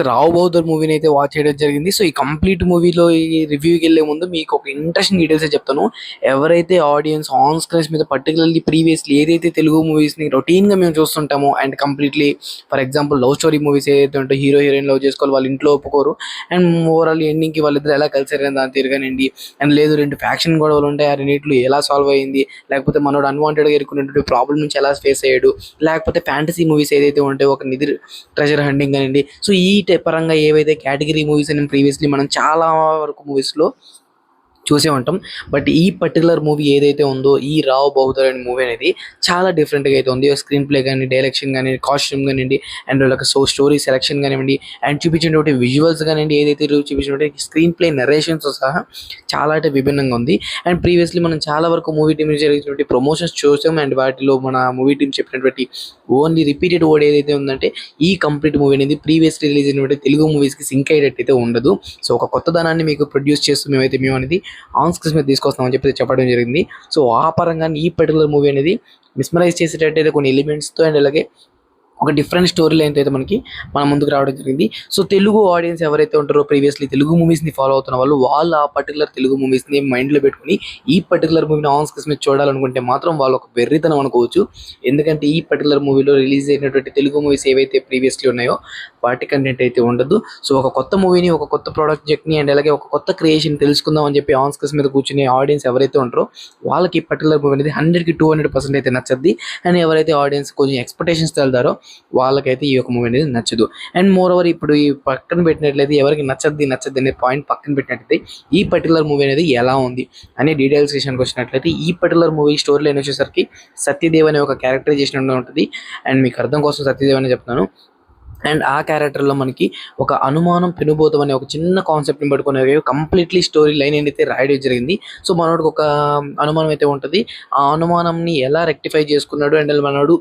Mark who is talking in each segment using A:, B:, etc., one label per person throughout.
A: రావు బహదూర్ మూవీని అయితే వాచ్ చేయడం జరిగింది. సో ఈ కంప్లీట్ మూవీలో ఈ రివ్యూకి వెళ్ళే ముందు మీకు ఒక ఇంట్రెస్టింగ్ డీటెయిల్స్ చెప్తాను. ఎవరైతే ఆడియన్స్ ఆన్ స్క్రీన్స్ మీద పర్టికులర్లీ ప్రీవియస్లీ ఏదైతే తెలుగు మూవీస్ని రొటీన్గా మేము చూస్తుంటామో and completely for example love story movies ఏదైతే ఉంటాయో హీరో హీరోయిన్ లవ్ చేసుకోవాలి, వాళ్ళ ఇంట్లో ఒప్పుకోరు అండ్ ఓవరాల్ ఎండింగ్కి వాళ్ళిద్దరు ఎలా కలిసారని దాని తిరగానండి. అండ్ లేదు రెండు ఫ్యాక్షన్ గొడవలు ఉంటాయి, ఆ రెండింటిలో ఎలా సాల్వ్ అయ్యింది, లేకపోతే మనోడు అన్వాంటెడ్గా ఎదుర్కొనేటువంటి ప్రాబ్లమ్ నుంచి ఎలా ఫేస్ అయ్యాడు, లేకపోతే ఫ్యాంటసీ మూవీస్ ఏదైతే ఉంటాయో ఒక నిధి ట్రెజర్ హంటింగ్ అనండి. సో ఈ పరంగా ఏవైతే కేటగిరీ మూవీస్ అని ప్రీవియస్లీ మనం చాలా వరకు మూవీస్లో చూసే ఉంటాం. బట్ ఈ పర్టికులర్ మూవీ ఏదైతే ఉందో ఈ రావు బహదూర్ అనే మూవీ అనేది చాలా డిఫరెంట్గా అయితే ఉంది. స్క్రీన్ ప్లే కానీ, డైరెక్షన్ కానీ, కాస్ట్యూమ్ కానివ్వండి అండ్ వాళ్ళకి స్టోరీ సెలెక్షన్ కానివ్వండి అండ్ చూపించినటువంటి విజువల్స్ కానివ్వండి, ఏదైతే చూపించినటువంటి స్క్రీన్ ప్లే నరేషన్స్ సహా చాలా అంటే విభిన్నంగా ఉంది. అండ్ ప్రీవియస్లీ మనం చాలా వరకు మూవీ టీం జరిగినటువంటి ప్రమోషన్స్ చూసాం అండ్ వాటిలో మన మూవీ టీం చెప్పినటువంటి ఓన్లీ రిపీటెడ్ వర్డ్ ఏదైతే ఉందంటే ఈ కంప్లీట్ మూవీ అనేది ప్రీవియస్లీ రిలీజ్ అయినటువంటి తెలుగు మూవీస్కి సింక్ అయ్యేటట్టు అయితే ఉండదు. సో ఒక కొత్తదనాన్ని మీకు ప్రొడ్యూస్ చేస్తూ మేము అనేది ఆన్ స్క్రీన్ మీద తీసుకొస్తామని చెప్పడం జరిగింది. సో ఆ పరంగా ఈ పర్టికులర్ మూవీ అనేది మిస్మరైజ్ చేసేటట్టయితే కొన్ని ఎలిమెంట్స్తో అండ్ అలాగే ఒక డిఫరెంట్ స్టోరీ లైన్ అయితే మన ముందుకు రావడం జరిగింది. సో తెలుగు ఆడియన్స్ ఎవరైతే ఉంటారో ప్రీవియస్లీ తెలుగు మూవీస్ని ఫాలో అవుతున్న వాళ్ళు ఆ పర్టికులర్ తెలుగు మూవీస్ని మైండ్లో పెట్టుకుని ఈ పర్టికులర్ మూవీని ఆన్ స్క్రీన్ మీద చూడాలనుకుంటే మాత్రం వాళ్ళు ఒక వెర్రితనం అనుకోవచ్చు. ఎందుకంటే ఈ పర్టికులర్ మూవీలో రిలీజ్ అయినటువంటి తెలుగు మూవీస్ ఏవైతే ప్రీవియస్లీ ఉన్నాయో వాటి కంటెంట్ అయితే ఉండదు. సో ఒక కొత్త మూవీని, ఒక కొత్త ప్రాజెక్ట్ని అండ్ అలాగే ఒక కొత్త క్రియేషన్ తెలుసుకుందాం అని చెప్పి ఆన్ స్క్రీన్ మీద కూర్చునే ఆడియన్స్ ఎవరైతే ఉంటారో వాళ్ళకి ఈ పర్టికులర్ మూవీ అనేది 100కి 200% అయితే నచ్చద్ది. అండ్ ఎవరైతే ఆడియన్స్ కొంచెం ఎక్స్పెక్టేషన్స్తో వెళ్తారో వాళ్ళకైతే ఈ యొక్క మూవీ అనేది నచ్చదు. అండ్ మోర్ ఓవర్ ఇప్పుడు ఈ పక్కన పెట్టినట్లయితే ఎవరికి నచ్చద్ది అనే పాయింట్ పక్కన పెట్టినట్లయితే ఈ పర్టికులర్ మూవీ అనేది ఎలా ఉంది అనే డీటెయిల్స్ విషయానికి వచ్చినట్లయితే ఈ పర్టికులర్ మూవీ స్టోరీ లైన్ వచ్చేసరికి సత్యదేవ్ అనే ఒక క్యారెక్టరైజేషన్ ఉంటుంది. అండ్ మీకు అర్థం కోసం సత్యదేవ్ అని చెప్తున్నాను. అండ్ ఆ క్యారెక్టర్లో మనకి ఒక అనుమానం పెనుబోతం అనే ఒక చిన్న కాన్సెప్ట్ని పట్టుకునే కంప్లీట్లీ స్టోరీ లైన్ అయితే రాయడం జరిగింది. సో మనోడికి ఒక అనుమానం అయితే ఉంటుంది. ఆ అనుమానంని ఎలా రెక్టిఫై చేసుకున్నాడు అండ్ మనోడు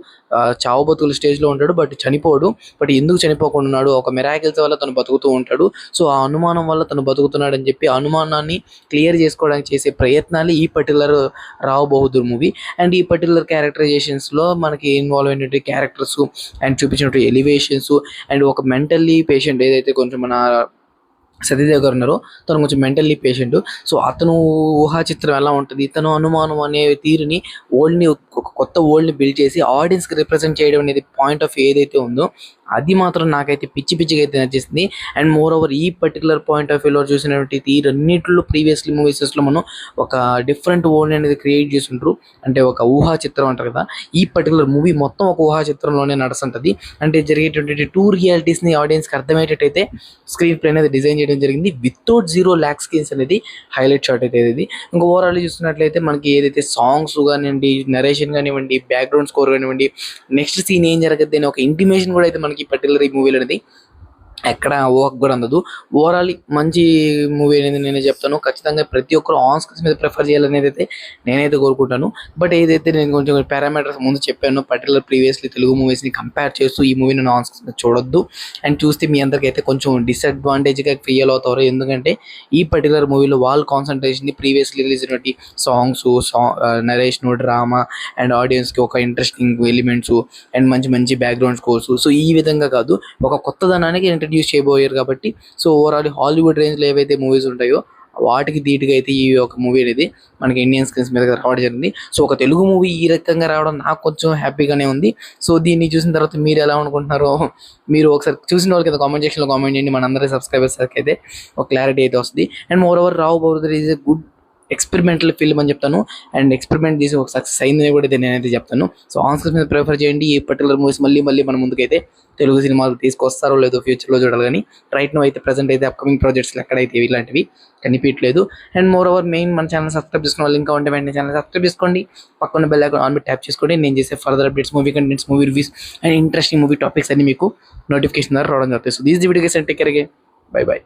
A: చావు బతుకుల స్టేజ్లో ఉంటాడు బట్ చనిపోడు. బట్ ఎందుకు చనిపోకుండా ఉన్నాడు, ఒక మిరాకిల్స్ వల్ల తను బతుకుతూ ఉంటాడు. సో ఆ అనుమానం వల్ల తను బతుకుతున్నాడు అని చెప్పి అనుమానాన్ని క్లియర్ చేసుకోవడానికి చేసే ప్రయత్నాలు ఈ particular Rao Bahadur movie. And ఈ పర్టికులర్ క్యారెక్టరైజేషన్స్లో మనకి ఇన్వాల్వ్ అయినటువంటి క్యారెక్టర్స్ అండ్ చూపించినటువంటి ఎలివేషన్స్ అండ్ ఒక మెంటల్లీ పేషెంట్ ఏదైతే కొంచెం మన సతీదేవ్ గారు ఉన్నారో తను కొంచెం మెంటల్లీ పేషెంట్. సో అతను ఊహా చిత్రం ఎలా ఉంటుంది, తను అనుమానం అనే తీరుని ఒక కొత్త వరల్డ్ని బిల్డ్ చేసి ఆడియన్స్కి రిప్రజెంట్ చేయడం అనేది పాయింట్ ఆఫ్ ఏదైతే ఉందో అది మాత్రం నాకైతే పిచ్చిగా అయితే నచ్చేసింది. అండ్ మోర్ ఓవర్ ఈ పర్టికులర్ పాయింట్ ఆఫ్ వ్యూలో చూసినటువంటి తీరన్నిటిలో ప్రీవియస్లీ మూవీసెస్లో మనం ఒక డిఫరెంట్ వరల్డ్ అనేది క్రియేట్ చేస్తుంటారు. అంటే ఒక ఊహా చిత్రం అంటారు కదా, ఈ పర్టికులర్ మూవీ మొత్తం ఒక ఊహా చిత్రంలోనే నడుస్తుంటుంది. అంటే జరిగేటువంటి టూ రియాలిటీస్ని ఆడియన్స్కి అర్థమయ్యేటట్టయితే స్క్రీన్ ప్లే అనేది డిజైన్ చేయడం జరిగింది. వితౌట్ 0 lakh స్క్రీన్స్ అనేది హైలైట్ షాట్ అయితే ఇది. ఇంకా ఓవరాల్ చూస్తున్నట్లయితే మనకి ఏదైతే సాంగ్స్ కానివ్వండి, నరేషన్ కానివ్వండి, బ్యాక్గ్రౌండ్ స్కోర్ కానివ్వండి, నెక్స్ట్ సీన్ ఏం జరగద్ది అని ఒక ఇంటిమేషన్ కూడా అయితే మనకి పర్టికులర్ ఈ మూవీలో అనేది ఎక్కడ ఊహకు కూడా అందదు. ఓవరాల్ మంచి మూవీ అనేది నేనే చెప్తాను. ఖచ్చితంగా ప్రతి ఒక్కరు ఆన్ స్క్రీన్స్ మీద ప్రిఫర్ చేయాలనేది అయితే నేనైతే కోరుకుంటాను. బట్ ఏదైతే నేను కొంచెం పారామీటర్స్ ముందు చెప్పాను, పర్టికులర్ ప్రీవియస్లీ తెలుగు మూవీస్ని కంపేర్ చేస్తూ ఈ మూవీని ఆన్ స్క్రీన్ మీద చూడొద్దు. అండ్ చూస్తే మీ అందరికీ అయితే కొంచెం డిసడ్వాంటేజ్గా ఫీల్ అవుతారు. ఎందుకంటే ఈ పర్టికులర్ మూవీలో వాళ్ళ కాన్సన్ట్రేషన్ ప్రీవియస్లీ రిలీజ్ అయినటువంటి సాంగ్స్, నరేషన్, డ్రామా అండ్ ఆడియన్స్కి ఒక ఇంట్రెస్టింగ్ ఎలిమెంట్స్ అండ్ మంచి బ్యాక్గ్రౌండ్ స్కోర్స్. సో ఈ విధంగా కాదు, ఒక కొత్తదనానికి ఇంట్రడ్యూస్ చేయబోయారు కాబట్టి. సో ఓవరాల్ హాలీవుడ్ రేంజ్లో ఏవైతే మూవీస్ ఉంటాయో వాటికి ధీటుగా అయితే ఈ ఒక మూవీ అనేది మనకి ఇండియన్ స్క్రీన్స్ మీద రావడం జరిగింది. సో ఒక తెలుగు మూవీ ఈ రకంగా రావడం నాకు కొంచెం హ్యాపీగానే ఉంది. సో దీన్ని చూసిన తర్వాత మీరు ఎలా అనుకుంటున్నారో మీరు ఒకసారి చూసిన వాళ్ళకి అయితే కామెంట్ సెక్షన్లో కామెంట్ చేయండి. మనందరి సబ్స్క్రైబర్స్ అయితే ఒక క్లారిటీ అయితే వస్తుంది. And more over Rao Bahadur is a good experimental film అని చెప్తాను. అండ్ ఎక్స్పెరిమెంట్ చేసి ఒక సక్సెస్ అయిందని కూడా నేనైతే చెప్తాను. సో ఆన్ స్క్రీన్ మీద ప్రిఫర్ చేయండి. ఈ పర్టికులర్ మూవీస్ మళ్ళీ మన ముందుకైతే తెలుగు సినిమాలు తీసుకొస్తారో లేదో ఫ్యూచర్లో చూడాలి. కానీ రైట్ నో అయితే ప్రజెంట్ అయితే అప్కమింగ్ ప్రాజెక్ట్స్లో ఎక్కడైతే ఇలాంటివి కనిపించట్లేదు. అండ్ మోర్ ఓవర్ మెయిన్ మన ఛానల్ సబ్స్క్రైబ్ చేసుకున్న వాళ్ళు ఇంకా ఉంటే వెంటనే ఛానల్ సబ్స్క్రైబ్ చేసుకోండి. పక్కన బెల్ ఐకాన్ ఆన్ ట్యాప్ చేసుకోండి. నేను చేసే further updates, movie contents, movie reviews and interesting movie topics అన్ని మీకు నోటిఫికేషన్ ద్వారా రావడం జరుగుతుంది. So these the video guys and take care again. By.